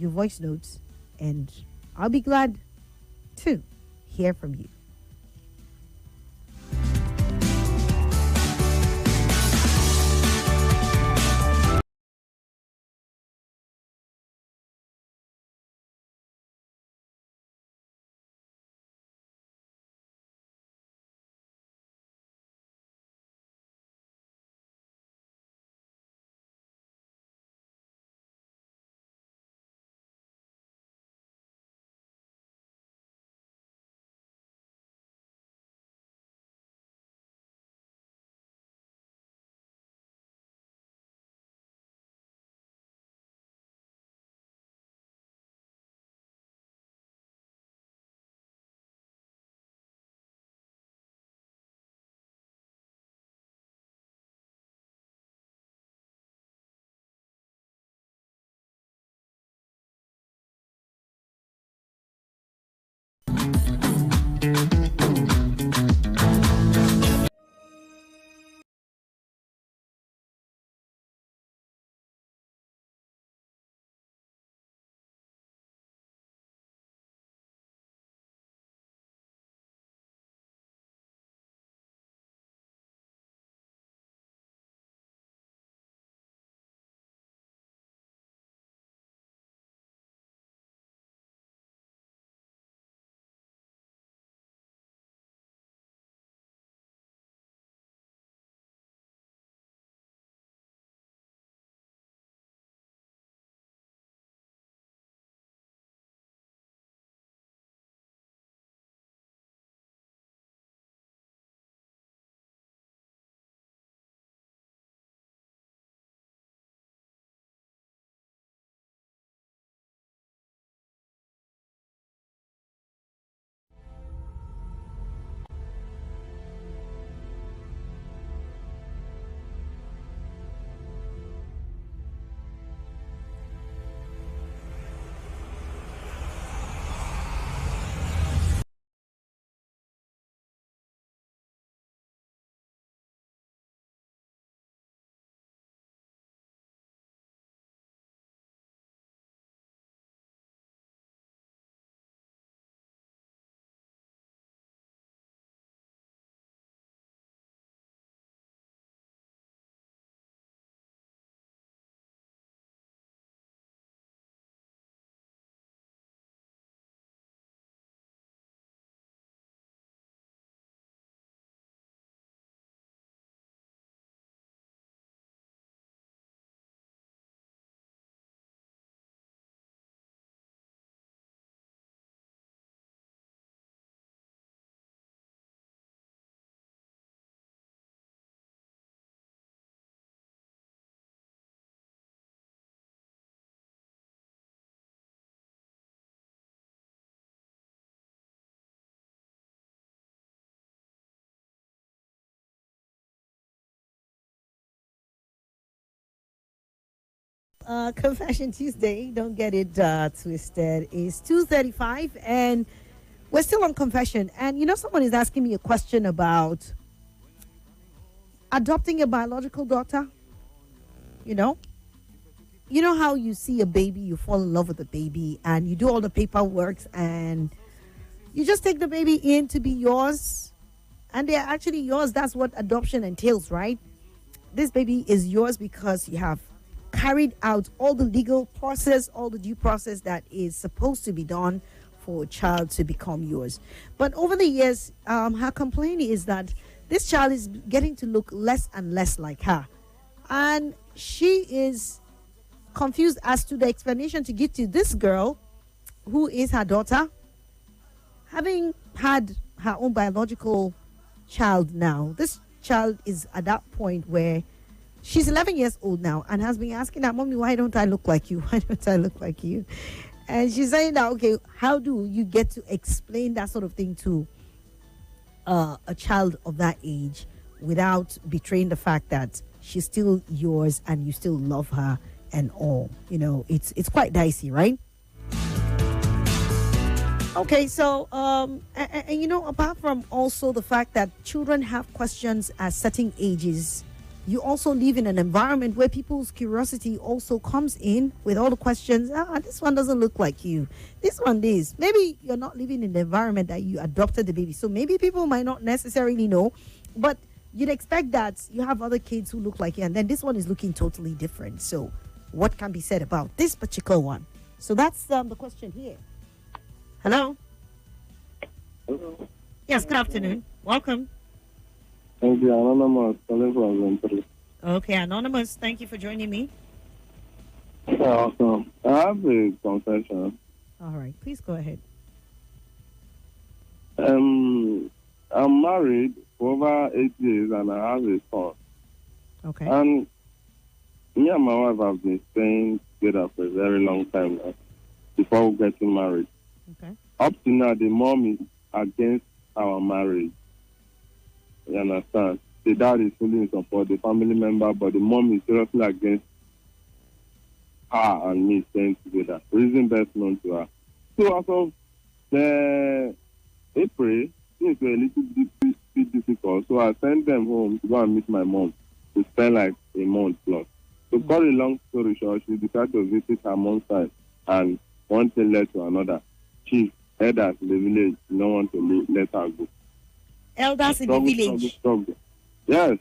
your voice notes, and I'll be glad to hear from you. Confession Tuesday, don't get it twisted. It's 2:35 and we're still on confession. And someone is asking me a question about adopting a biological daughter. You know, how you see a baby, you fall in love with the baby, and you do all the paperwork, and you just take the baby in to be yours, and they're actually yours. That's what adoption entails, right? This baby is yours because you have carried out all the legal process, all the due process that is supposed to be done for a child to become yours. But over the years, her complaint is that this child is getting to look less and less like her, and she is confused as to the explanation to give to this girl, who is her daughter, having had her own biological child now. This child is at that point where she's 11 years old now and has been asking her, "Mommy, why don't I look like you? Why don't I look like you?" And she's saying that, okay, how do you get to explain that sort of thing to a child of that age without betraying the fact that she's still yours and you still love her and all? It's quite dicey, right? Okay, so apart from also the fact that children have questions at certain ages you also live in an environment where people's curiosity also comes in with all the questions. This one doesn't look like you. This one is. Maybe you're not living in the environment that you adopted the baby. So maybe people might not necessarily know, but you'd expect that you have other kids who look like you, and then this one is looking totally different. So what can be said about this particular one? So that's the question here. Hello? Hello. Yes, good afternoon. Welcome. Thank you. Anonymous calling from Venturi. Okay, Anonymous, thank you for joining me. Yeah, awesome. I have a confession. All right, please go ahead. I'm married for over 8 years and I have a son. Okay. And me and my wife have been staying together for a very long time now before getting married. Okay. Up to now, the mom is against our marriage. You understand? The dad is fully in support, the family member, but the mom is seriously against her and me staying together. Reason best known to her. So as of April, things were a little bit difficult. So I sent them home to go and meet my mom to spend like a month plus. To cut a long story short, she decided to visit her mom's side, and one thing led to another. Chief, elders in the village did not want to let her go. Elders in the village? Struggle. Yes.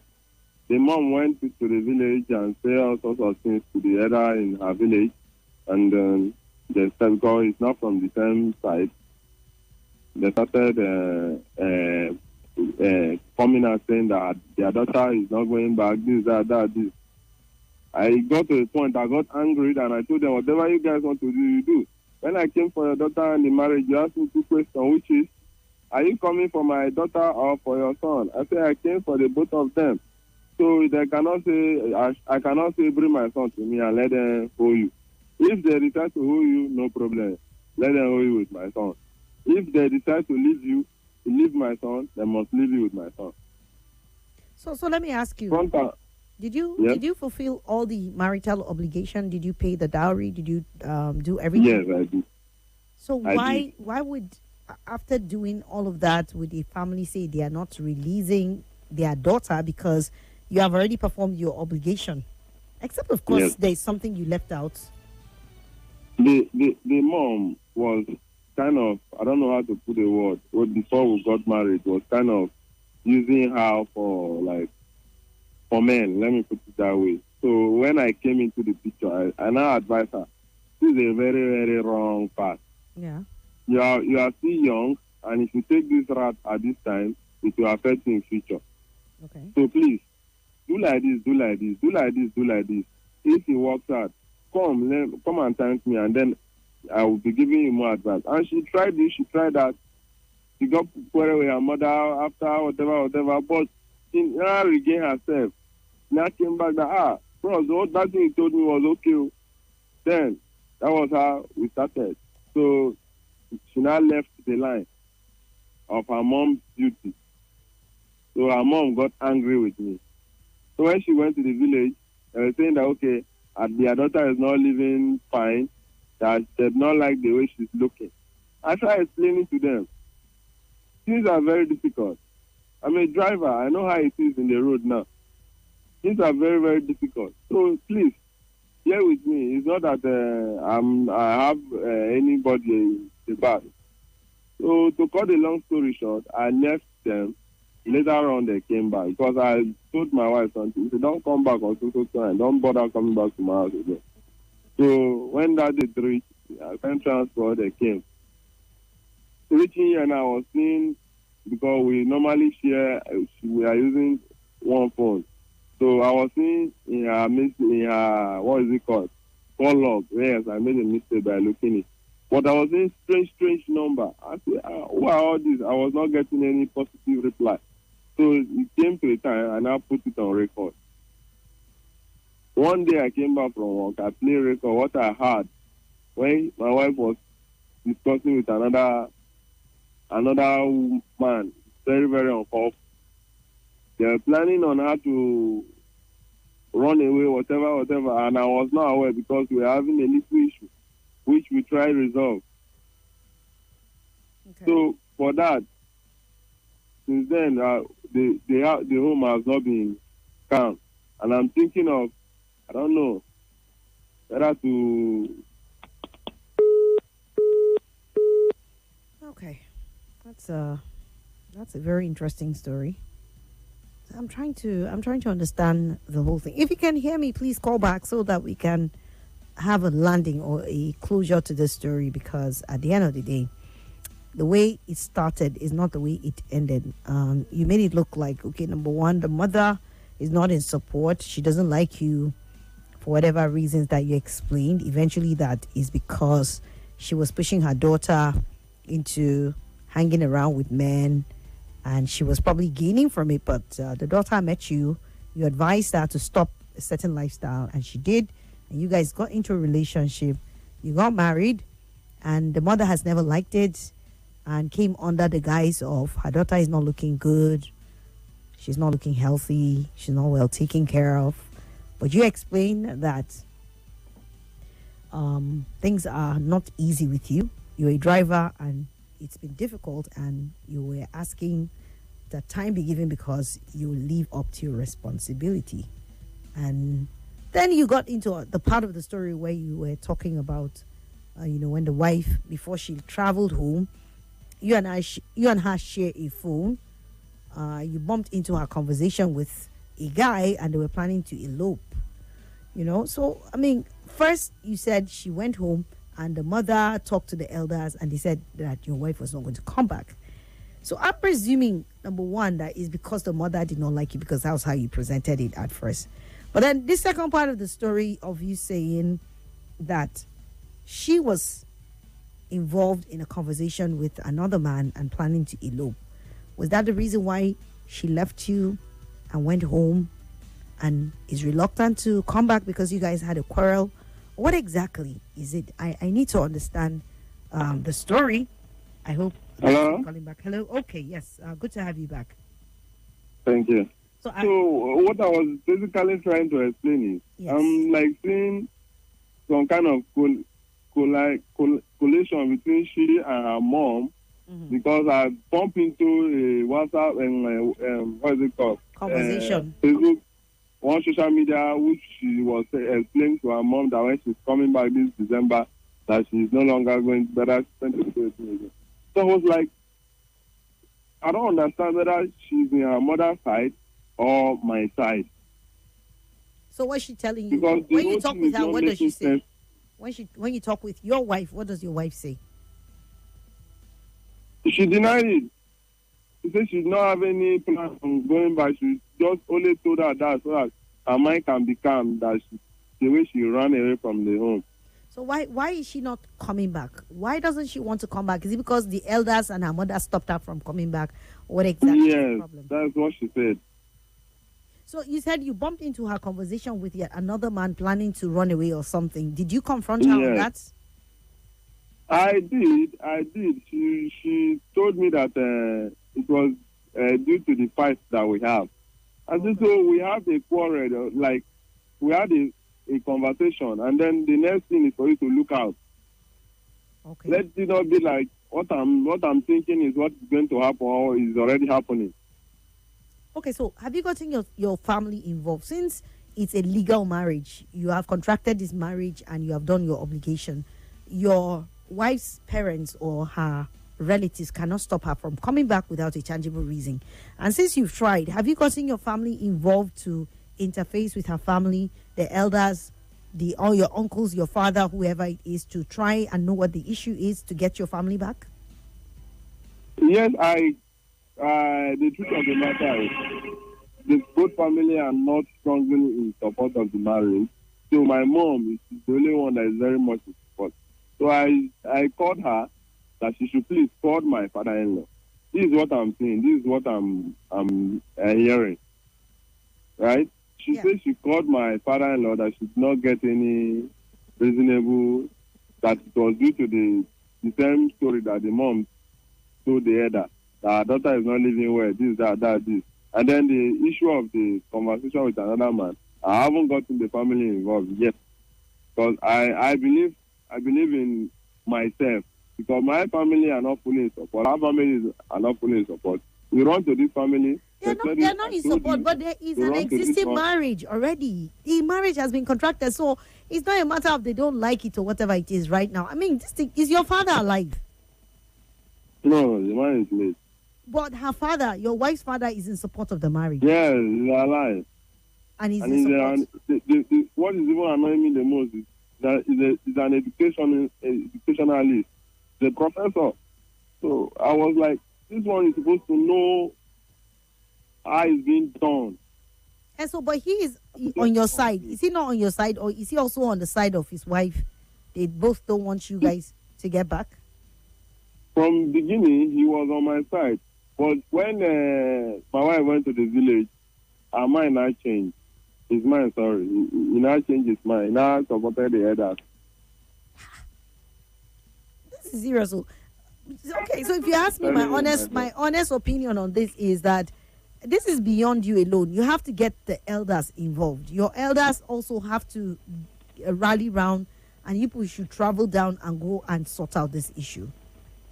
The mom went to the village and said all sorts of things to the elder in her village, and they said, because it's not from the same side, they started coming and saying that their daughter is not going back, this, that, this. I got to a point, I got angry, and I told them, whatever you guys want to do, you do. When I came for your daughter and the marriage, you asked me two questions, which is, are you coming for my daughter or for your son? I said, I came for the both of them. So they cannot say, I cannot say, bring my son to me and let them hold you. If they decide to hold you, no problem. Let them hold you with my son. If they decide to leave you, to leave my son, they must leave you with my son. So let me ask you. Did you fulfill all the marital obligation? Did you pay the dowry? Did you do everything? Yes, I did. So why would, after doing all of that, would the family say they are not releasing their daughter because you have already performed your obligation? Except, of course, there is something you left out. The mom was kind of, I don't know how to put the word, but before we got married, was kind of using her for men, let me put it that way. So when I came into the picture, I now advise her, this is a very, very wrong path. Yeah. You are still young, and if you take this route at this time, it will affect you in future. Okay. So please, do like this, do like this, do like this, do like this. If it works out, come and thank me, and then I will be giving you more advice. And she tried this, she tried that. She got quarrel with her mother after whatever, but she now regained herself. Now came back that, bro, that thing you told me was okay. Then, that was how we started. So, she now left the line of her mom's duty. So, her mom got angry with me. So, when she went to the village, they were saying that, okay, their daughter is not living fine, that they did not like the way she's looking. I tried explaining to them. Things are very difficult. I'm a driver. I know how it is in the road now. Things are very, very difficult. So, please, bear with me. It's not that I have anybody in the back. So, to cut a long story short, I left them. Later on, they came back because I told my wife something. She said, don't come back on so time. Don't bother coming back to my house again. So, when that day reached, I sent transport, they came. Reaching here and I was seeing, because we normally share, we are using one phone. So I was seeing in her, what is it called? Call log. Yes, I made a mistake by looking it. But I was seeing strange number. I said, who are all these? I was not getting any positive reply. So it came to a time and I put it on record. One day I came back from work, I played record what I heard when my wife was discussing with another man, very, very uncomfortable. They were planning on how to run away, whatever, and I was not aware because we were having a little issue, which we tried to resolve. Okay. So for that, since then, the home has not been calm. And I'm thinking of, I don't know, whether to. Okay, that's a very interesting story. I'm trying to understand the whole thing. If you can hear me, please call back so that we can have a landing or a closure to this story, because at the end of the day, the way it started is not the way it ended. You made it look like, okay, number one, the mother is not in support. She doesn't like you for whatever reasons that you explained. Eventually, that is because she was pushing her daughter into hanging around with men, and she was probably gaining from it. But the daughter met you. You advised her to stop a certain lifestyle, and she did. And you guys got into a relationship. You got married, and the mother has never liked it, and came under the guise of her daughter is not looking good. She's not looking healthy. She's not well taken care of. But you explained that things are not easy with you. You're a driver, and it's been difficult, and you were asking that time be given because you live up to your responsibility. And then you got into the part of the story where you were talking about, when the wife, before she traveled home, you and her share a phone. You bumped into her conversation with a guy, and they were planning to elope. So I mean, first you said she went home, and the mother talked to the elders, and they said that your wife was not going to come back. So I'm presuming, number one, that is because the mother did not like you, because that was how you presented it at first. But then this second part of the story of you saying that she was involved in a conversation with another man and planning to elope. Was that the reason why she left you and went home and is reluctant to come back because you guys had a quarrel? What exactly is it? I need to understand the story. I hope. Hello? Calling back. Hello. Okay. Yes. Good to have you back. Thank you. So what I was basically trying to explain is, yes. I'm like seeing some kind of collation between she and her mom, because I bump into a WhatsApp and what is it called? Conversation. Facebook, on social media, which she was explaining to her mom that when she's coming back this December, that she's no longer going to better spend the day with me again. So I was like, I don't understand whether she's in her mother's side or my side. So what's she telling you? Because when you talk with her, what does she say? Sense. When you talk with your wife, what does your wife say? She denied it. She said she did not have any plan on going back. She just only told her that so that her mind can be calm, that the way she ran away from the home. So why is she not coming back? Why doesn't she want to come back? Is it because the elders and her mother stopped her from coming back? What exactly is the problem? That's what she said. So you said you bumped into her conversation with yet another man planning to run away or something. Did you confront her on that? I did. She told me that it was due to the fight that we have. And so we have a quarrel, like we had a conversation, and then the next thing is for you to look out. Okay. Let it not be like what I'm thinking is what is going to happen or is already happening. Okay, so have you gotten your family involved? Since it's a legal marriage, you have contracted this marriage and you have done your obligation. Your wife's parents or her relatives cannot stop her from coming back without a tangible reason. And since you've tried, have you gotten your family involved to interface with her family, the elders, all your uncles, your father, whoever it is, to try and know what the issue is to get your family back? Yes, the truth of the matter is, the both family are not strongly in support of the marriage. So my mom is the only one that is very much in support. So I called her that she should please call my father-in-law. This is what I'm saying. This is what I'm hearing. Right? She said she called my father-in-law that she did not get any reasonable, that it was due to the same story that the mom told the elder, that her daughter is not living well, this, that, this. And then the issue of the conversation with another man, I haven't gotten the family involved yet. Because I believe in myself. Because my family are not fully in support. Our families are not fully in support. We run to this family Especially, They're not I in told support, you but there is to an run to this existing one. marriage already. The marriage has been contracted, so it's not a matter of they don't like it or whatever it is right now. I mean, this thing is your father alive, No, the man is late. but her father, your wife's father, is in support of the marriage, Yes, he's alive. and he's And in he's support. what is even annoying me the most is that he's an educationalist, the professor. So I was like, this one is supposed to know how it's being done. And so, but he is on your side. Is he not on your side, or is he also on the side of his wife? They both don't want you guys to get back. From the beginning, he was on my side. But when my wife went to the village, her mind now changed. His mind, sorry. He now changed his mind. He now supported the elders. This is serious. Okay, so if you ask me, my honest opinion on this is that this is beyond you alone. You have to get the elders involved. Your elders also have to rally round, and you people should travel down and go and sort out this issue.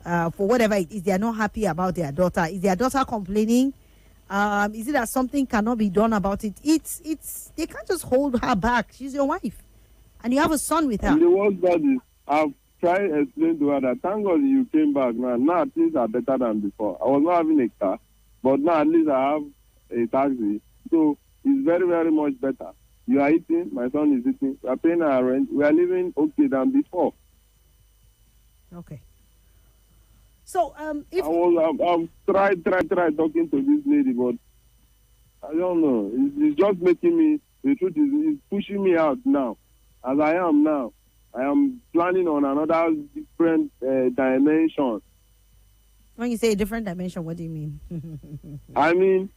For whatever it is, they are not happy about their daughter. Is their daughter complaining? Is it that something cannot be done about it? It's they can't just hold her back. She's your wife, and you have a son with her. And the worst part is, I've tried to explain to her that thank God you came back now. Now things are better than before. I was not having a car, but now at least I have a taxi. So it's very, very much better. You are eating, my son is eating, we are paying our rent, we are living okay than before. Okay. So if I've tried talking to this lady, but I don't know. It's just making me, the truth is, it's pushing me out now. As I am now, I am planning on another different dimension. when you say a different dimension, what do you mean? I mean,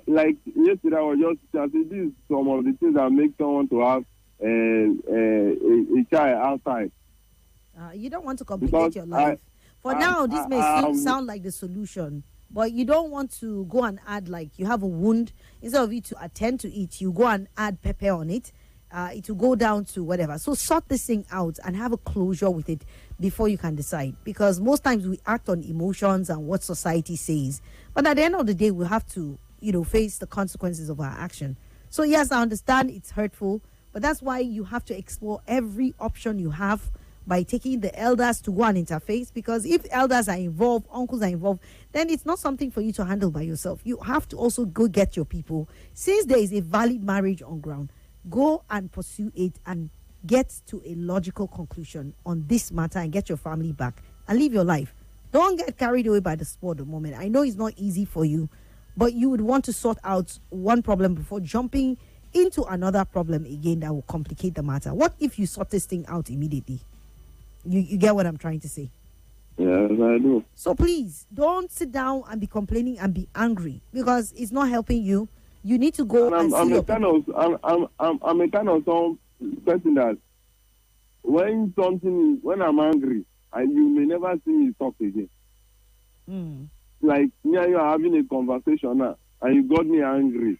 like yesterday, I was just I said, this is some of the things that make someone to have a child outside. You don't want to complicate Because your life. For now, this may sound like the solution, but you don't want to go and add, like you have a wound. Instead of you to attend to it, you go and add pepper on it. It will go down to whatever. So sort this thing out and have a closure with it before you can decide. Because most times we act on emotions and what society says. But at the end of the day, we have to, face the consequences of our action. So yes, I understand it's hurtful, but that's why you have to explore every option you have by taking the elders to go and interface. Because if elders are involved, uncles are involved, then it's not something for you to handle by yourself. You have to also go get your people. Since there is a valid marriage on ground, go and pursue it and get to a logical conclusion on this matter and get your family back and live your life. Don't get carried away by the sport at the moment. I know it's not easy for you, but you would want to sort out one problem before jumping into another problem again that will complicate the matter. What if you sort this thing out immediately? You get what I'm trying to say? Yes, I do. So please, don't sit down and be complaining and be angry because it's not helping you. You need to go and see I'm your a kind of some person that when I'm angry, you may never see me talk again. Like me and you are having a conversation now, and you got me angry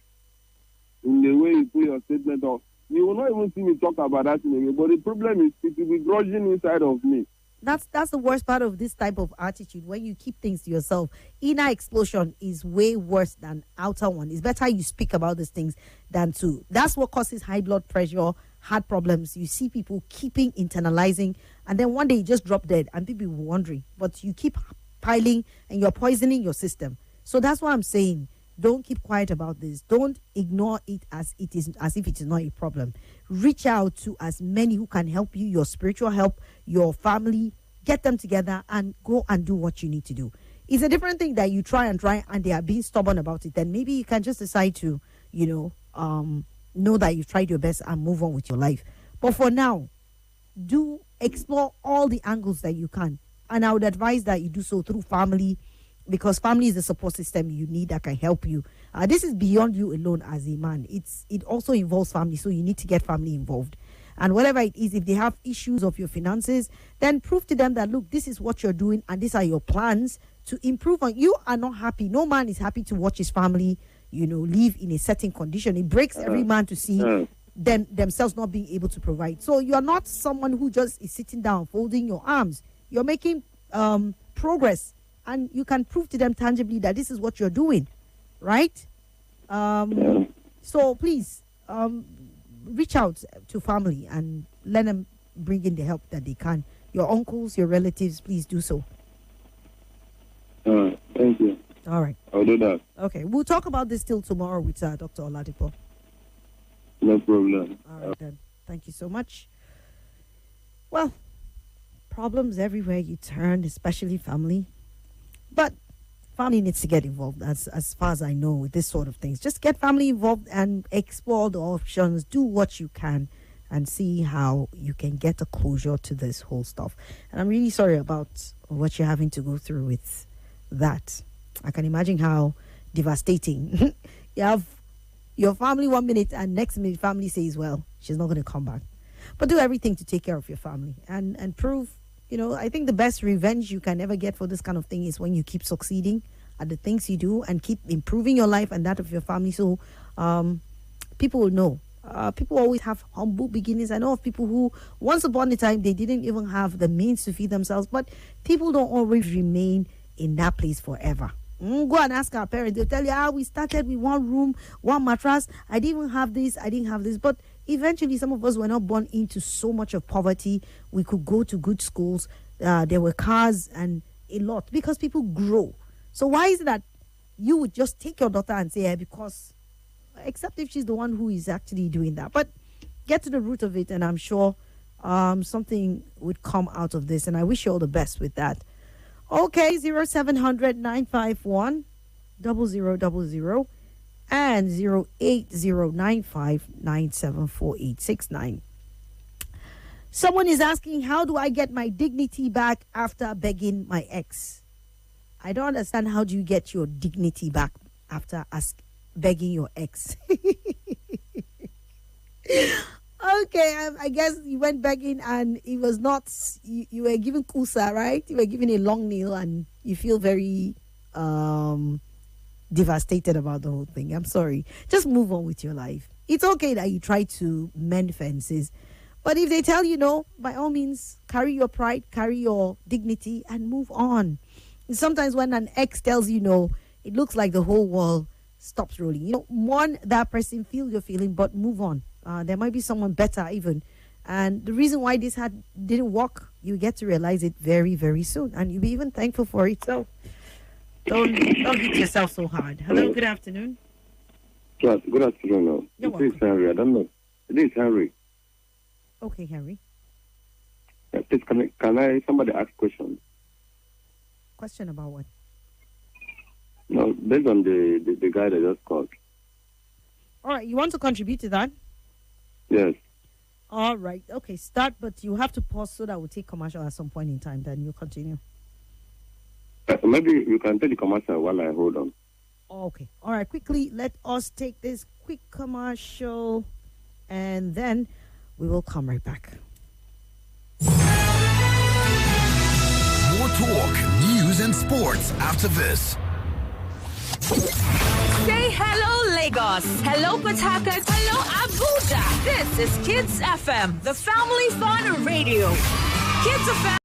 in the way you put your statement off. You will not even see me talk about that thing again. But the problem is it will be grudging inside of me. That's the worst part of this type of attitude. When you keep things to yourself, inner explosion is way worse than outer one. It's better you speak about these things than to. That's what causes high blood pressure, heart problems. You see people keeping internalizing, and then one day you just drop dead, and people will wondering. But you keep piling, and you're poisoning your system. So that's what I'm saying. Don't keep quiet about this. Don't ignore it as if it is not a problem. Reach out to as many who can help you, your spiritual help, your family. Get them together and go and do what you need to do. It's a different thing that you try and they are being stubborn about it. Then maybe you can just decide to, know that you've tried your best and move on with your life. But for now, do explore all the angles that you can. And I would advise that you do so through family, because family is the support system you need that can help you. This is beyond you alone as a man. It also involves family, so you need to get family involved. And whatever it is, if they have issues of your finances, then prove to them that, look, this is what you're doing and these are your plans to improve on. You are not happy. No man is happy to watch his family, live in a certain condition. It breaks every man to see themselves not being able to provide. So you're not someone who just is sitting down, folding your arms. You're making progress. And you can prove to them tangibly that this is what you're doing, right? Yeah. So please, reach out to family and let them bring in the help that they can. Your uncles, your relatives, please do so. Thank you. All right. I'll do that. Okay. We'll talk about this till tomorrow with Dr. Oladipo. No problem. All right, then. Thank you so much. Well, problems everywhere you turn, especially family. But family needs to get involved, as far as I know, with this sort of things. Just get family involved and explore the options. Do what you can and see how you can get a closure to this whole stuff. And I'm really sorry about what you're having to go through with that. I can imagine how devastating. You have your family 1 minute and next minute family says, well, she's not going to come back. But do everything to take care of your family and prove, I think the best revenge you can ever get for this kind of thing is when you keep succeeding at the things you do and keep improving your life and that of your family. So people will know. People always have humble beginnings. I know of people who, once upon a time, they didn't even have the means to feed themselves. But people don't always remain in that place forever. Go and ask our parents. They'll tell you, we started with one room, one mattress. I didn't even have this. I didn't have this. But eventually, some of us were not born into so much of poverty. We could go to good schools. There were cars and a lot because people grow. So why is it that you would just take your daughter and say, because, except if she's the one who is actually doing that. But get to the root of it, and I'm sure something would come out of this. And I wish you all the best with that. Okay, 0700 951 0000 and 08095974869. Someone is asking, how do I get my dignity back after begging my ex? I don't understand. How do you get your dignity back after begging your ex? Okay, I guess you went begging and it was not, you were given kusa, right? You were given a long nail and you feel very devastated about the whole thing. I'm sorry. Just move on with your life. It's okay that you try to mend fences. But if they tell you no, by all means, carry your pride, carry your dignity and move on. And sometimes when an ex tells you no, it looks like the whole world stops rolling. Mourn that person, feel your feeling, but move on. There might be someone better even. And the reason why this didn't work, you get to realize it very, very soon. And you'll be even thankful for it. So don't hit yourself so hard. Hello, good afternoon. Yes, good afternoon. You're This is Henry. I don't know. This is Henry. Okay, Henry. Please, can somebody ask questions? Question about what? No, based on the guy that just called. All right, you want to contribute to that? Yes. All right. Okay, start, but you have to pause so that we'll take commercial at some point in time. Then you'll continue. Maybe you can take the commercial while I hold on. Okay. All right, quickly, let us take this quick commercial, and then we will come right back. More talk, news, and sports after this. Say hello, Lagos. Hello, Port Harcourt. Hello, Abuja. This is Kids FM, the family fun radio. Kids FM.